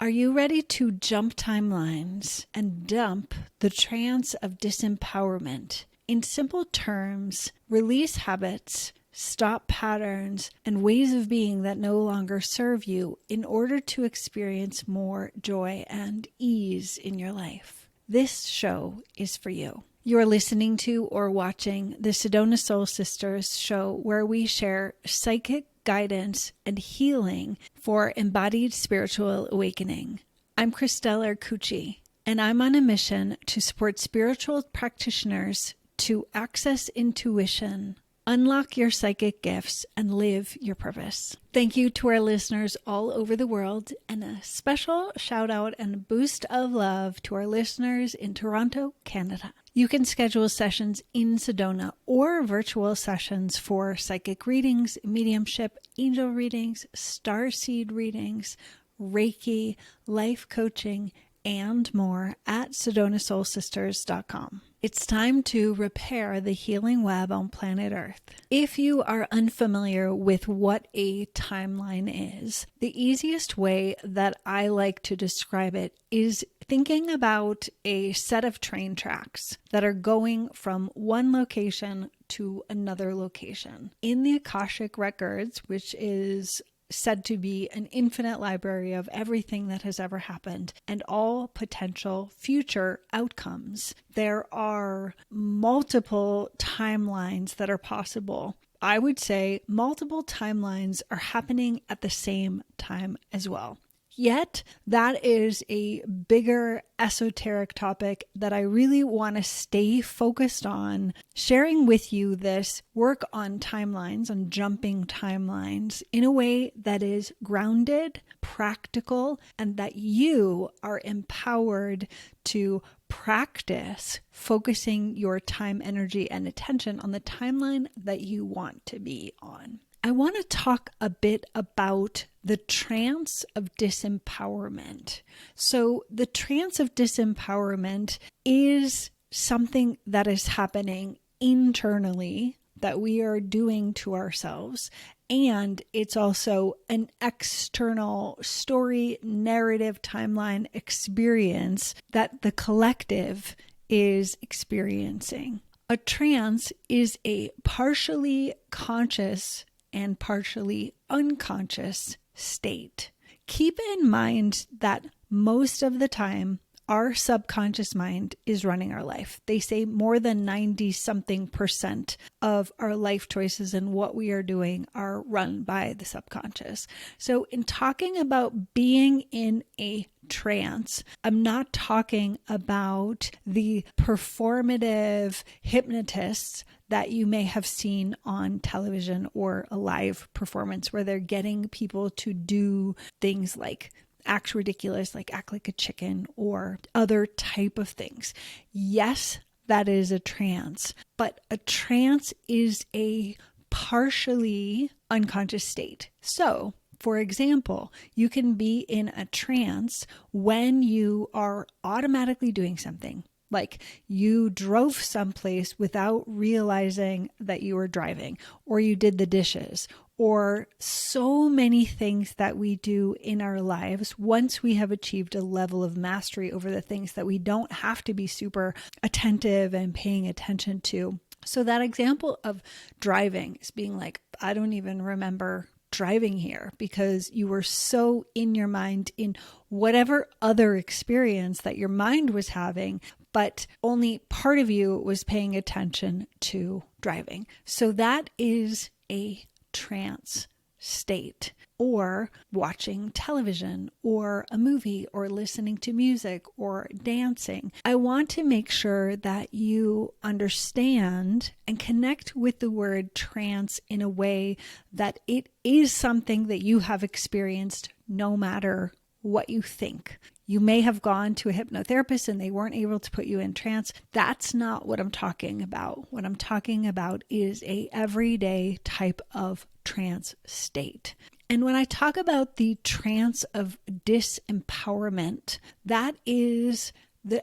Are you ready to jump timelines and dump the trance of disempowerment? In simple terms, release habits, stop patterns, and ways of being that no longer serve you in order to experience more joy and ease in your life. This show is for you. You are listening to or watching the Sedona Soul Sisters show, where we share psychic guidance and healing for embodied spiritual awakening. I'm Christelle Arcucci, and I'm on a mission to support spiritual practitioners to access intuition, unlock your psychic gifts, and live your purpose. Thank you to our listeners all over the world, and a special shout out and boost of love to our listeners in Toronto, Canada. You can schedule sessions in Sedona or virtual sessions for psychic readings, mediumship, angel readings, starseed readings, Reiki, life coaching, and more at SedonaSoulSisters.com. It's time to repair the healing web on planet Earth. If you are unfamiliar with what a timeline is, the easiest way that I like to describe it is thinking about a set of train tracks that are going from one location to another location. In the Akashic records, which is said to be an infinite library of everything that has ever happened and all potential future outcomes, there are multiple timelines that are possible. I would say multiple timelines are happening at the same time as well. Yet, that is a bigger esoteric topic that I really want to stay focused on, sharing with you this work on timelines, on jumping timelines, in a way that is grounded, practical, and that you are empowered to practice focusing your time, energy, and attention on the timeline that you want to be on. I want to talk a bit about the trance of disempowerment. So the trance of disempowerment is something that is happening internally that we are doing to ourselves. And it's also an external story, narrative, timeline experience that the collective is experiencing. A trance is a partially conscious and partially unconscious state. Keep in mind that most of the time, our subconscious mind is running our life. They say more than 90-something% of our life choices and what we are doing are run by the subconscious. So in talking about being in a trance, I'm not talking about the performative hypnotists that you may have seen on television or a live performance where they're getting people to do things like act ridiculous, like act like a chicken, or other type of things. Yes, that is a trance, but a trance is a partially unconscious state. So, for example, you can be in a trance when you are automatically doing something. Like you drove someplace without realizing that you were driving, or you did the dishes, or so many things that we do in our lives once we have achieved a level of mastery over the things that we don't have to be super attentive and paying attention to. So that example of driving is being like, I don't even remember driving here, because you were so in your mind in whatever other experience that your mind was having, but only part of you was paying attention to driving. So that is a trance state, or watching television or a movie or listening to music or dancing. I want to make sure that you understand and connect with the word trance in a way that it is something that you have experienced no matter what you think. You may have gone to a hypnotherapist and they weren't able to put you in trance. That's not what I'm talking about. What I'm talking about is a everyday type of trance state. And when I talk about the trance of disempowerment, that is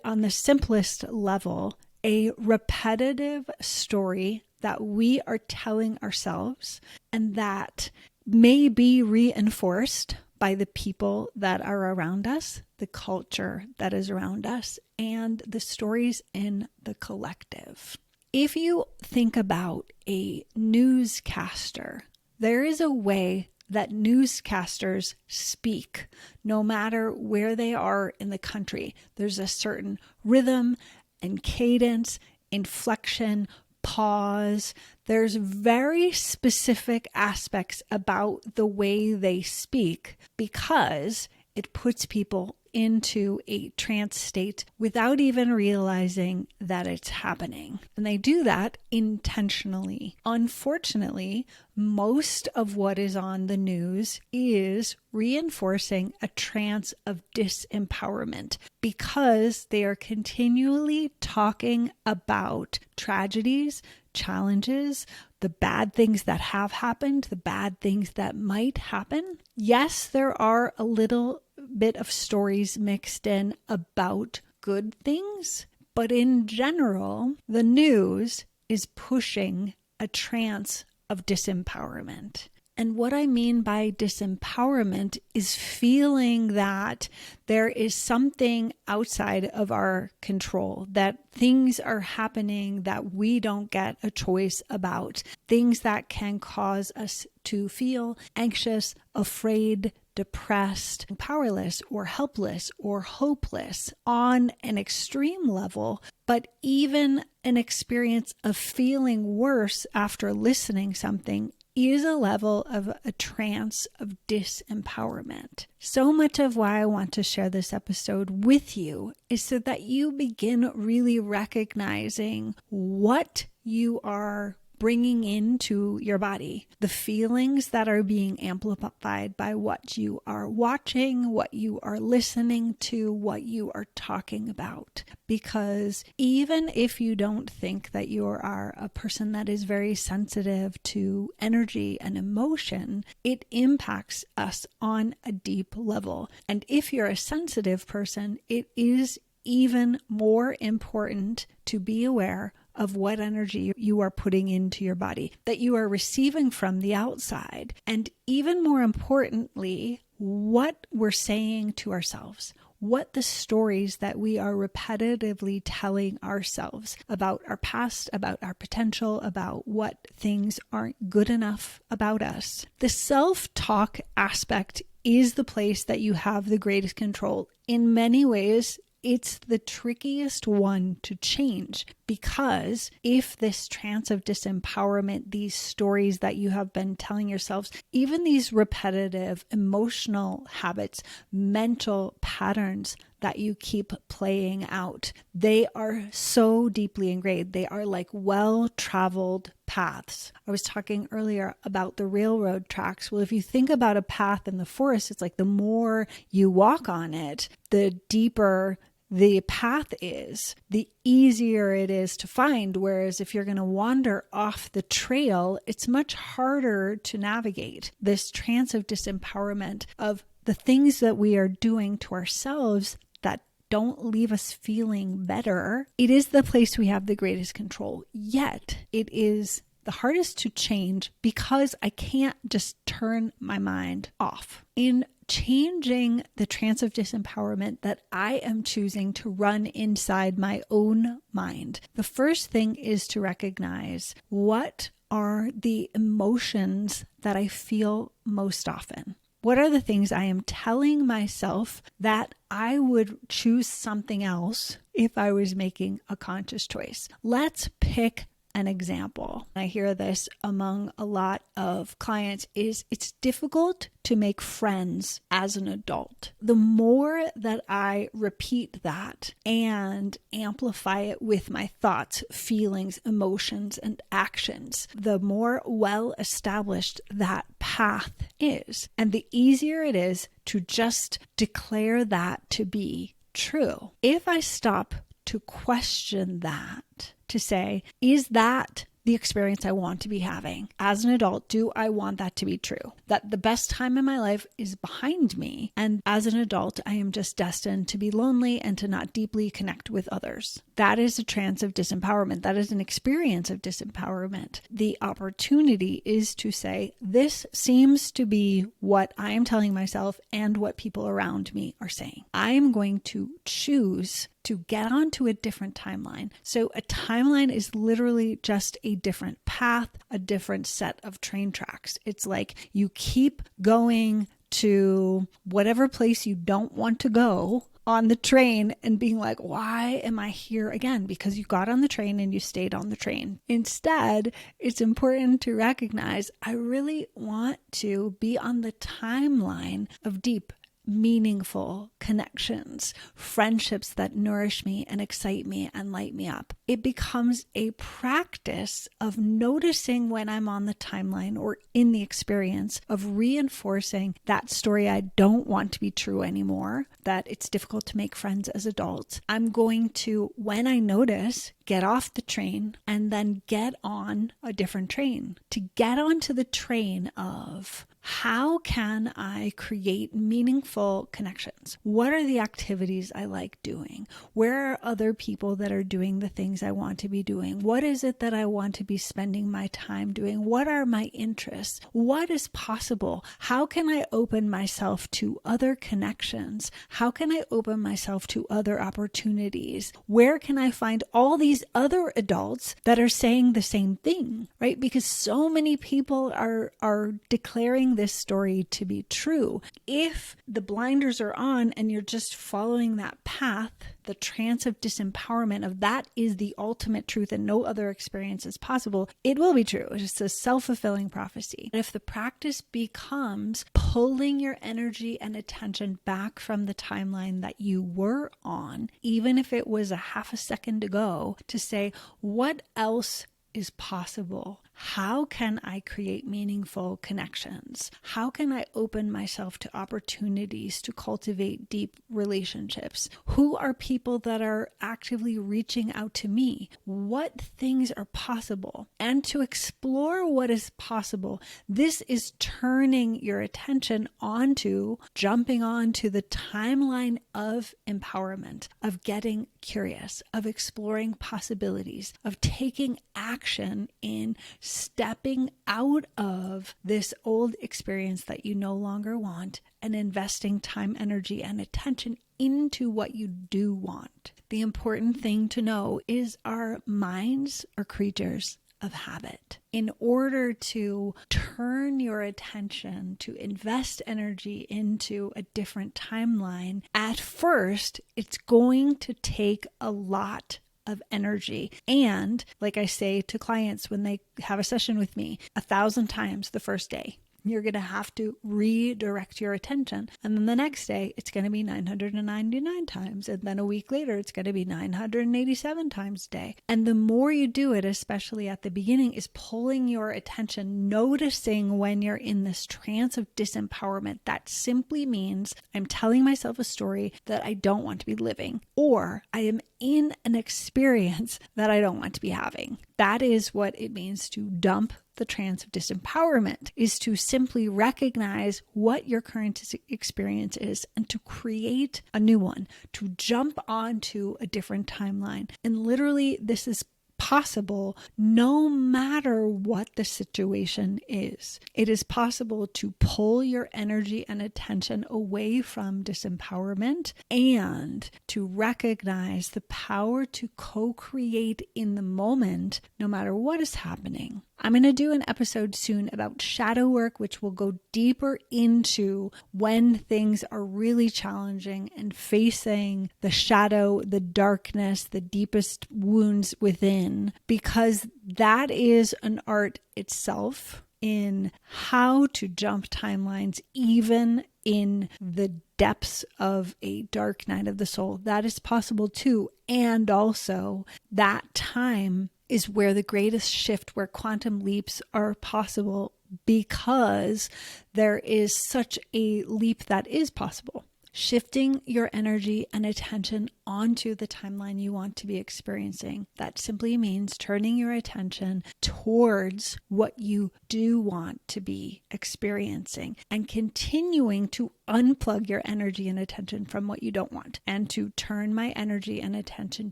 on the simplest level, a repetitive story that we are telling ourselves and that may be reinforced by the people that are around us, the culture that is around us, and the stories in the collective. If you think about a newscaster, there is a way that newscasters speak, no matter where they are in the country. There's a certain rhythm and cadence, inflection, pause. There's very specific aspects about the way they speak because it puts people into a trance state without even realizing that it's happening. And they do that intentionally. Unfortunately, most of what is on the news is reinforcing a trance of disempowerment because they are continually talking about tragedies, challenges, the bad things that have happened, the bad things that might happen. Yes, there are a little bit of stories mixed in about good things, but in general, the news is pushing a trance of disempowerment. And what I mean by disempowerment is feeling that there is something outside of our control, that things are happening that we don't get a choice about, things that can cause us to feel anxious, afraid, depressed, powerless, or helpless, or hopeless on an extreme level, but even an experience of feeling worse after listening something is a level of a trance of disempowerment. So much of why I want to share this episode with you is so that you begin really recognizing what you are bringing into your body, the feelings that are being amplified by what you are watching, what you are listening to, what you are talking about. Because even if you don't think that you are a person that is very sensitive to energy and emotion, it impacts us on a deep level. And if you're a sensitive person, it is even more important to be aware of what energy you are putting into your body, that you are receiving from the outside, and even more importantly, what we're saying to ourselves, what the stories that we are repetitively telling ourselves about our past, about our potential, about what things aren't good enough about us. The self-talk aspect is the place that you have the greatest control. In many ways, it's the trickiest one to change because if this trance of disempowerment, these stories that you have been telling yourselves, even these repetitive emotional habits, mental patterns that you keep playing out, they are so deeply ingrained. They are like well-traveled paths. I was talking earlier about the railroad tracks. Well, if you think about a path in the forest, it's like the more you walk on it, the deeper the path is, the easier it is to find. Whereas if you're going to wander off the trail, it's much harder to navigate. This trance of disempowerment of the things that we are doing to ourselves that don't leave us feeling better, it is the place we have the greatest control. Yet it is the hardest to change because I can't just turn my mind off. In changing the trance of disempowerment that I am choosing to run inside my own mind, the first thing is to recognize what are the emotions that I feel most often. What are the things I am telling myself that I would choose something else if I was making a conscious choice? Let's pick an example. I hear this among a lot of clients is it's difficult to make friends as an adult. The more that I repeat that and amplify it with my thoughts, feelings, emotions, and actions, the more well established that path is. And the easier it is to just declare that to be true. If I stop to question that, to say, is that the experience I want to be having? As an adult, do I want that to be true? That the best time in my life is behind me, and as an adult, I am just destined to be lonely and to not deeply connect with others. That is a trance of disempowerment. That is an experience of disempowerment. The opportunity is to say, this seems to be what I am telling myself and what people around me are saying. I am going to choose to get onto a different timeline. So a timeline is literally just a different path, a different set of train tracks. It's like you keep going to whatever place you don't want to go on the train and being like, why am I here again? Because you got on the train and you stayed on the train. Instead, it's important to recognize, I really want to be on the timeline of deep, meaningful connections, friendships that nourish me and excite me and light me up. It becomes a practice of noticing when I'm on the timeline or in the experience of reinforcing that story I don't want to be true anymore, that it's difficult to make friends as adults. I'm going to, when I notice, get off the train and then get on a different train. To get onto the train of, how can I create meaningful connections? What are the activities I like doing? Where are other people that are doing the things I want to be doing? What is it that I want to be spending my time doing? What are my interests? What is possible? How can I open myself to other connections? How can I open myself to other opportunities? Where can I find all these other adults that are saying the same thing, right? Because so many people are declaring this story to be true. If the blinders are on and you're just following that path, the trance of disempowerment of that is the ultimate truth and no other experience is possible, it will be true. It's a self-fulfilling prophecy. If the practice becomes pulling your energy and attention back from the timeline that you were on, even if it was a half a second ago, to say, what else is possible? How can I create meaningful connections? How can I open myself to opportunities to cultivate deep relationships? Who are people that are actively reaching out to me? What things are possible? And to explore what is possible, this is turning your attention onto, jumping onto the timeline of empowerment, of getting curious, of exploring possibilities, of taking action in stepping out of this old experience that you no longer want and investing time, energy, and attention into what you do want. The important thing to know is our minds are creatures of habit. In order to turn your attention, to invest energy into a different timeline, at first, it's going to take a lot of energy. And like I say to clients when they have a session with me, 1,000 times the first day, you're going to have to redirect your attention. And then the next day, it's going to be 999 times. And then a week later, it's going to be 987 times a day. And the more you do it, especially at the beginning, is pulling your attention, noticing when you're in this trance of disempowerment. That simply means I'm telling myself a story that I don't want to be living, or I am in an experience that I don't want to be having. That is what it means to dump the trance of disempowerment, is to simply recognize what your current experience is and to create a new one, to jump onto a different timeline. And literally, this is possible no matter what the situation is. It is possible to pull your energy and attention away from disempowerment and to recognize the power to co-create in the moment, no matter what is happening. I'm going to do an episode soon about shadow work, which will go deeper into when things are really challenging and facing the shadow, the darkness, the deepest wounds within, because that is an art itself in how to jump timelines, even in the depths of a dark night of the soul. That is possible too. And also that time is where the greatest shift, where quantum leaps are possible, because there is such a leap that is possible. shifting your energy and attention onto the timeline you want to be experiencing. That simply means turning your attention towards what you do want to be experiencing and continuing to unplug your energy and attention from what you don't want, and to turn my energy and attention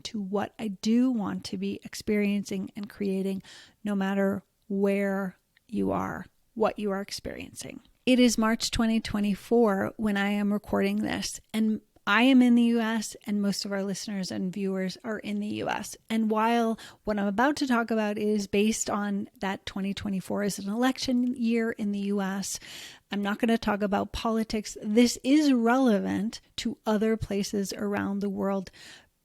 to what I do want to be experiencing and creating, no matter where you are, what you are experiencing. It is March 2024 when I am recording this, and I am in the US, and most of our listeners and viewers are in the US. And while what I'm about to talk about is based on that 2024 is an election year in the US, I'm not going to talk about politics. This is relevant to other places around the world,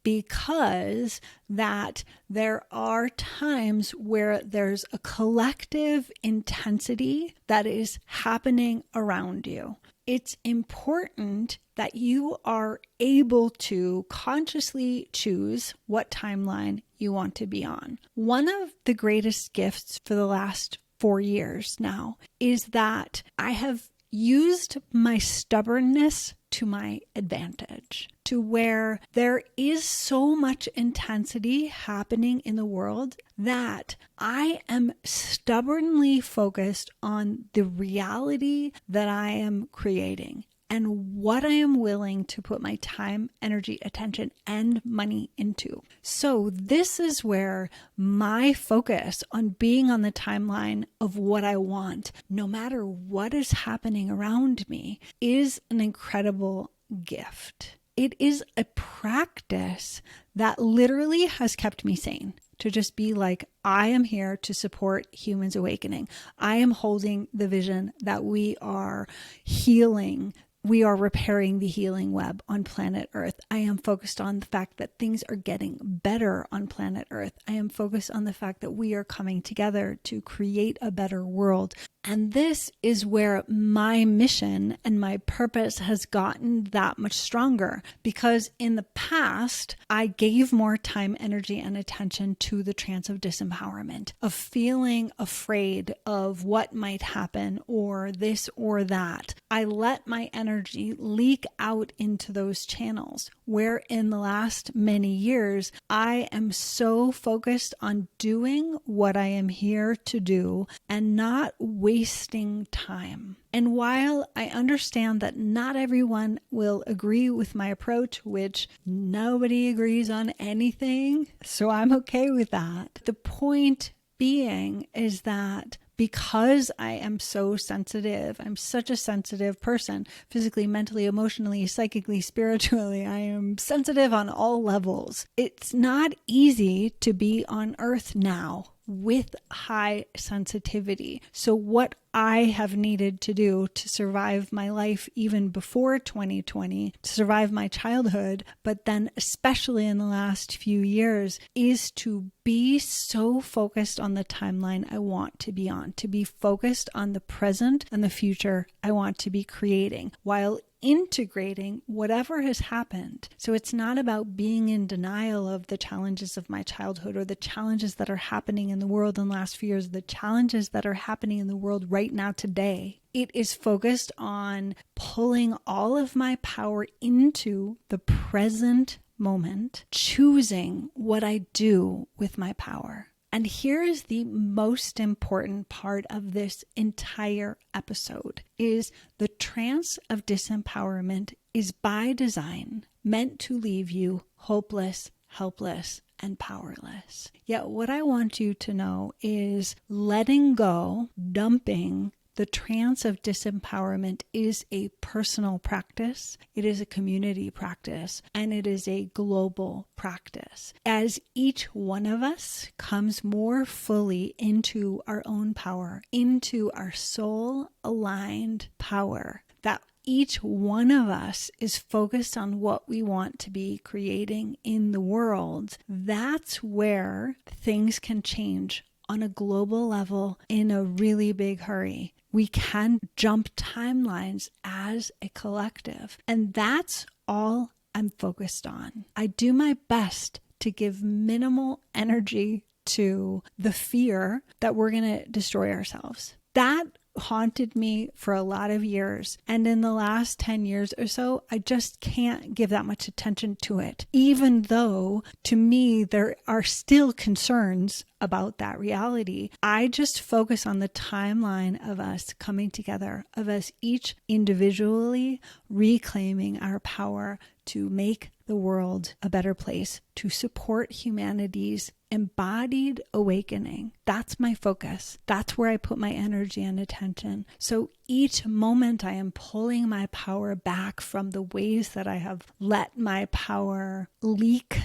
because that there are times where there's a collective intensity that is happening around you. It's important that you are able to consciously choose what timeline you want to be on. One of the greatest gifts for the last 4 years now is that I have used my stubbornness to my advantage, to where there is so much intensity happening in the world that I am stubbornly focused on the reality that I am creating and what I am willing to put my time, energy, attention, and money into. So this is where my focus on being on the timeline of what I want, no matter what is happening around me, is an incredible gift. It is a practice that literally has kept me sane. To just be like, I am here to support humans awakening. I am holding the vision that we are healing. We are repairing the healing web on planet Earth. I am focused on the fact that things are getting better on planet Earth. I am focused on the fact that we are coming together to create a better world. And this is where my mission and my purpose has gotten that much stronger, because in the past, I gave more time, energy, and attention to the trance of disempowerment, of feeling afraid of what might happen or this or that. I let my energy leak out into those channels, where in the last many years, I am so focused on doing what I am here to do and not wasting time. And while I understand that not everyone will agree with my approach, which nobody agrees on anything, so I'm okay with that. The point being is that because I am so sensitive, I'm such a sensitive person, physically, mentally, emotionally, psychically, spiritually, I am sensitive on all levels. It's not easy to be on Earth now with high sensitivity. So what I have needed to do to survive my life even before 2020, to survive my childhood, but then especially in the last few years, is to be so focused on the timeline I want to be on, to be focused on the present and the future I want to be creating, while integrating whatever has happened. So it's not about being in denial of the challenges of my childhood or the challenges that are happening in the world in the last few years, the challenges that are happening in the world right now today. It is focused on pulling all of my power into the present moment, choosing what I do with my power. And here is the most important part of this entire episode, is the trance of disempowerment is by design meant to leave you hopeless, helpless, and powerless. Yet what I want you to know is letting go, dumping the trance of disempowerment is a personal practice, it is a community practice, and it is a global practice. As each one of us comes more fully into our own power, into our soul-aligned power, that each one of us is focused on what we want to be creating in the world, that's where things can change on a global level in a really big hurry. We can jump timelines as a collective. And that's all I'm focused on. I do my best to give minimal energy to the fear that we're going to destroy ourselves. That haunted me for a lot of years. And in the last 10 years or so, I just can't give that much attention to it, even though to me there are still concerns about that reality. I just focus on the timeline of us coming together, of us each individually reclaiming our power to make the world a better place, to support humanity's embodied awakening. That's my focus. That's where I put my energy and attention. So each moment I am pulling my power back from the ways that I have let my power leak.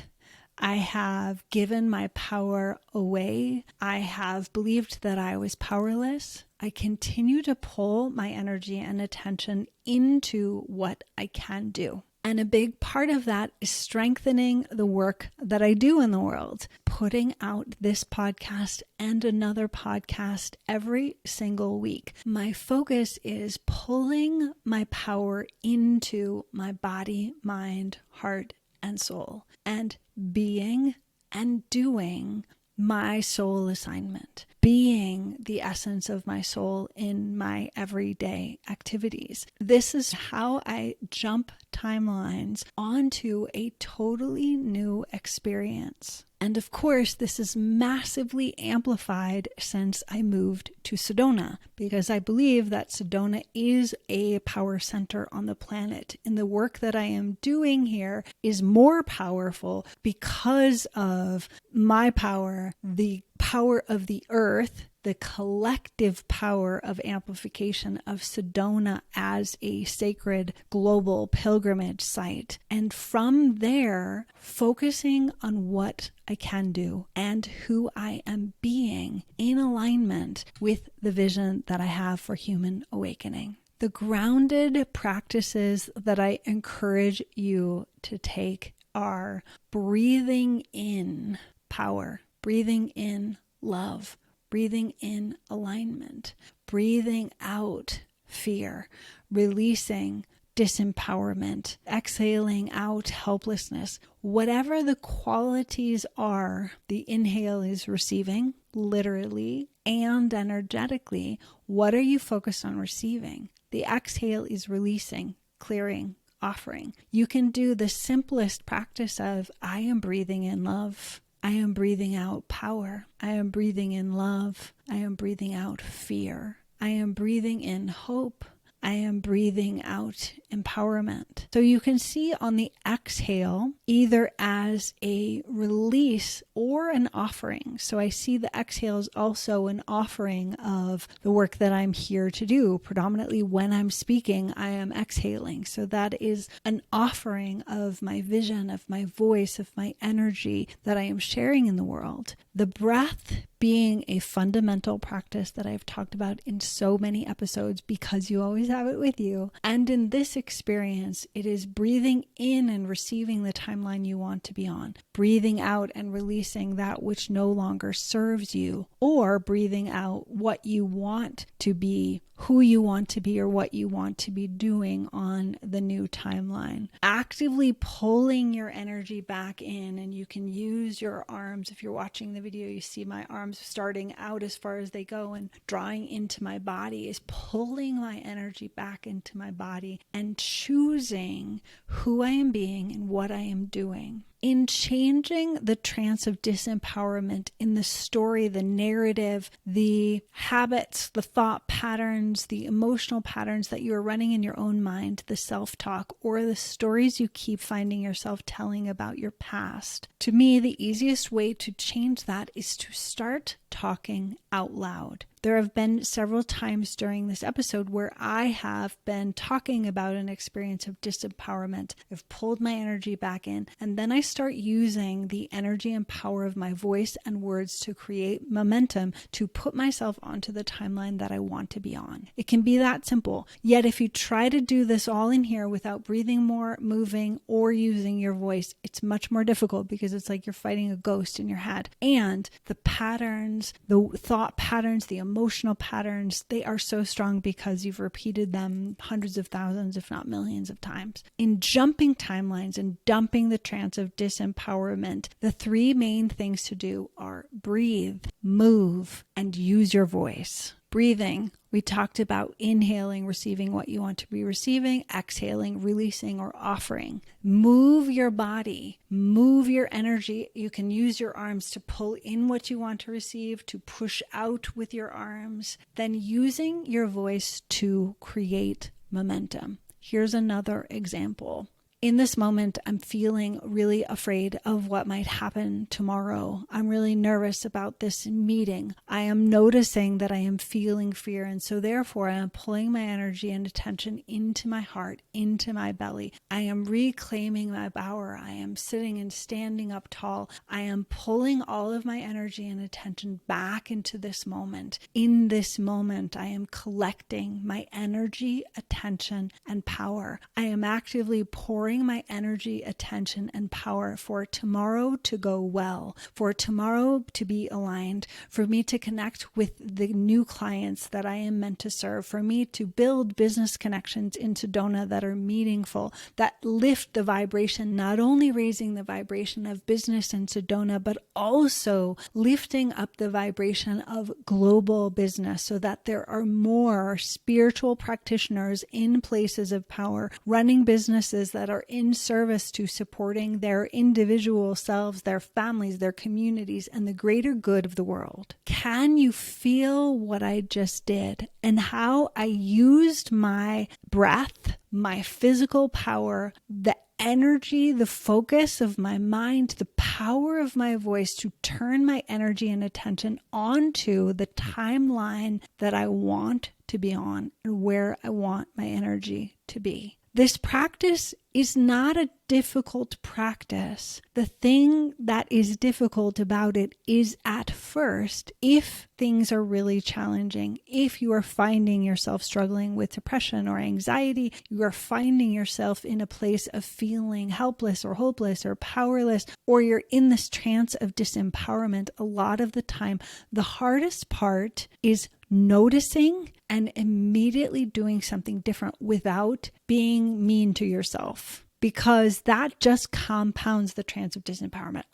I have given my power away. I have believed that I was powerless. I continue to pull my energy and attention into what I can do. And a big part of that is strengthening the work that I do in the world, putting out this podcast and another podcast every single week. My focus is pulling my power into my body, mind, heart, and soul, and being and doing my soul assignment, being the essence of my soul in my everyday activities. This is how I jump timelines onto a totally new experience. And of course, this is massively amplified since I moved to Sedona, because I believe that Sedona is a power center on the planet. And the work that I am doing here is more powerful because of my power, the power of the earth, the collective power of amplification of Sedona as a sacred global pilgrimage site. And from there, focusing on what I can do and who I am being in alignment with the vision that I have for human awakening. The grounded practices that I encourage you to take are breathing in power, breathing in love, breathing in alignment, breathing out fear, releasing disempowerment, exhaling out helplessness. Whatever the qualities are, the inhale is receiving, literally and energetically. What are you focused on receiving? The exhale is releasing, clearing, offering. You can do the simplest practice of, I am breathing in love. I am breathing out power. I am breathing in love. I am breathing out fear. I am breathing in hope. I am breathing out empowerment. So you can see on the exhale, either as a release or an offering. So I see the exhale is also an offering of the work that I'm here to do. Predominantly when I'm speaking, I am exhaling. So that is an offering of my vision, of my voice, of my energy that I am sharing in the world. The breath being a fundamental practice that I've talked about in so many episodes because you always have it with you. And in this experience, it is breathing in and receiving the timeline you want to be on, breathing out and releasing that which no longer serves you, or breathing out what you want to be, who you want to be, or what you want to be doing on the new timeline. Actively pulling your energy back in, and you can use your arms. If you're watching the video, you see my arms starting out as far as they go and drawing into my body is pulling my energy back into my body and choosing who I am being and what I am doing. In changing the trance of disempowerment in the story, the narrative, the habits, the thought patterns, the emotional patterns that you are running in your own mind, the self-talk, or the stories you keep finding yourself telling about your past. To me, the easiest way to change that is to start talking out loud. There have been several times during this episode where I have been talking about an experience of disempowerment. I've pulled my energy back in, and then I start using the energy and power of my voice and words to create momentum to put myself onto the timeline that I want to be on. It can be that simple. Yet if you try to do this all in here without breathing more, moving, or using your voice, it's much more difficult because it's like you're fighting a ghost in your head. And the patterns, the thought patterns, the emotional patterns, they are so strong because you've repeated them hundreds of thousands, if not millions of times. In jumping timelines and dumping the trance of disempowerment, the three main things to do are breathe, move, and use your voice. Breathing. We talked about inhaling, receiving what you want to be receiving, exhaling, releasing or offering. Move your body, move your energy. You can use your arms to pull in what you want to receive, to push out with your arms, then using your voice to create momentum. Here's another example. In this moment, I'm feeling really afraid of what might happen tomorrow. I'm really nervous about this meeting. I am noticing that I am feeling fear, and so therefore I am pulling my energy and attention into my heart, into my belly. I am reclaiming my power. I am sitting and standing up tall. I am pulling all of my energy and attention back into this moment. In this moment, I am collecting my energy, attention, and power. I am actively pouring my energy, attention, and power for tomorrow to go well, for tomorrow to be aligned, for me to connect with the new clients that I am meant to serve, for me to build business connections in Sedona that are meaningful, that lift the vibration, not only raising the vibration of business in Sedona, but also lifting up the vibration of global business so that there are more spiritual practitioners in places of power running businesses that are in service to supporting their individual selves, their families, their communities, and the greater good of the world. Can you feel what I just did and how I used my breath, my physical power, the energy, the focus of my mind, the power of my voice to turn my energy and attention onto the timeline that I want to be on and where I want my energy to be? This practice is not a difficult practice. The thing that is difficult about it is at first, if things are really challenging, if you are finding yourself struggling with depression or anxiety, you are finding yourself in a place of feeling helpless or hopeless or powerless, or you're in this trance of disempowerment, a lot of the time, the hardest part is noticing and immediately doing something different without being mean to yourself, because that just compounds the trance of disempowerment.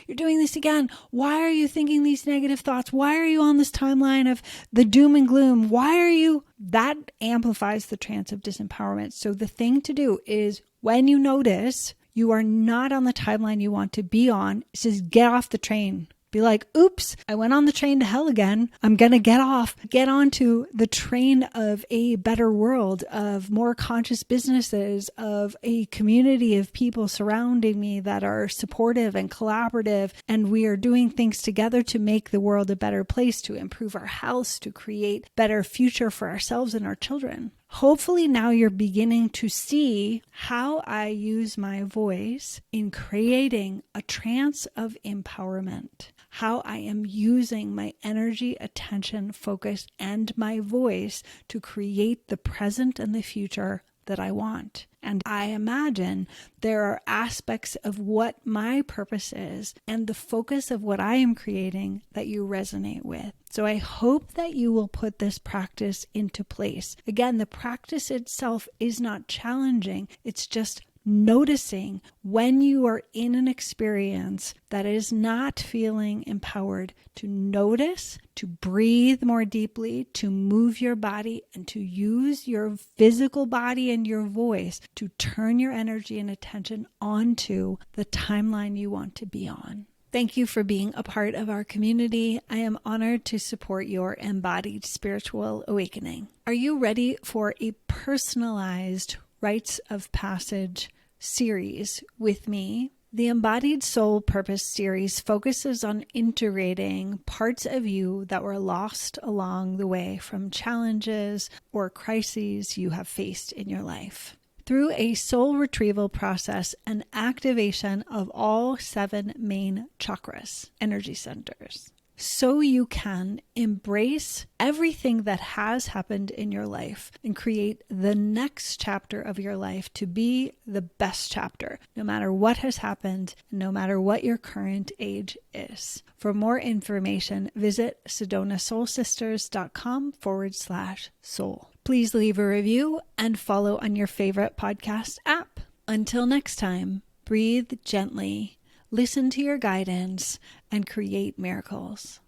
You're doing this again. Why are you thinking these negative thoughts? Why are you on this timeline of the doom and gloom? That amplifies the trance of disempowerment. So the thing to do is, when you notice you are not on the timeline you want to be on, it says get off the train. Be like, oops, I went on the train to hell again. I'm going to get off, get onto the train of a better world, of more conscious businesses, of a community of people surrounding me that are supportive and collaborative. And we are doing things together to make the world a better place, to improve our health, to create better future for ourselves and our children. Hopefully now you're beginning to see how I use my voice in creating a trance of empowerment, how I am using my energy, attention, focus, and my voice to create the present and the future that I want. And I imagine there are aspects of what my purpose is and the focus of what I am creating that you resonate with. So I hope that you will put this practice into place. Again, the practice itself is not challenging. It's just noticing when you are in an experience that is not feeling empowered, to notice, to breathe more deeply, to move your body, and to use your physical body and your voice to turn your energy and attention onto the timeline you want to be on. Thank you for being a part of our community. I am honored to support your embodied spiritual awakening. Are you ready for a personalized rites of passage series with me? The Embodied Soul Purpose series focuses on integrating parts of you that were lost along the way from challenges or crises you have faced in your life, through a soul retrieval process and activation of all 7 main chakras, energy centers, so you can embrace everything that has happened in your life and create the next chapter of your life to be the best chapter, no matter what has happened, no matter what your current age is. For more information, visit sedonasoulsisters.com/soul. Please leave a review and follow on your favorite podcast app. Until next time, breathe gently, listen to your guidance, and create miracles.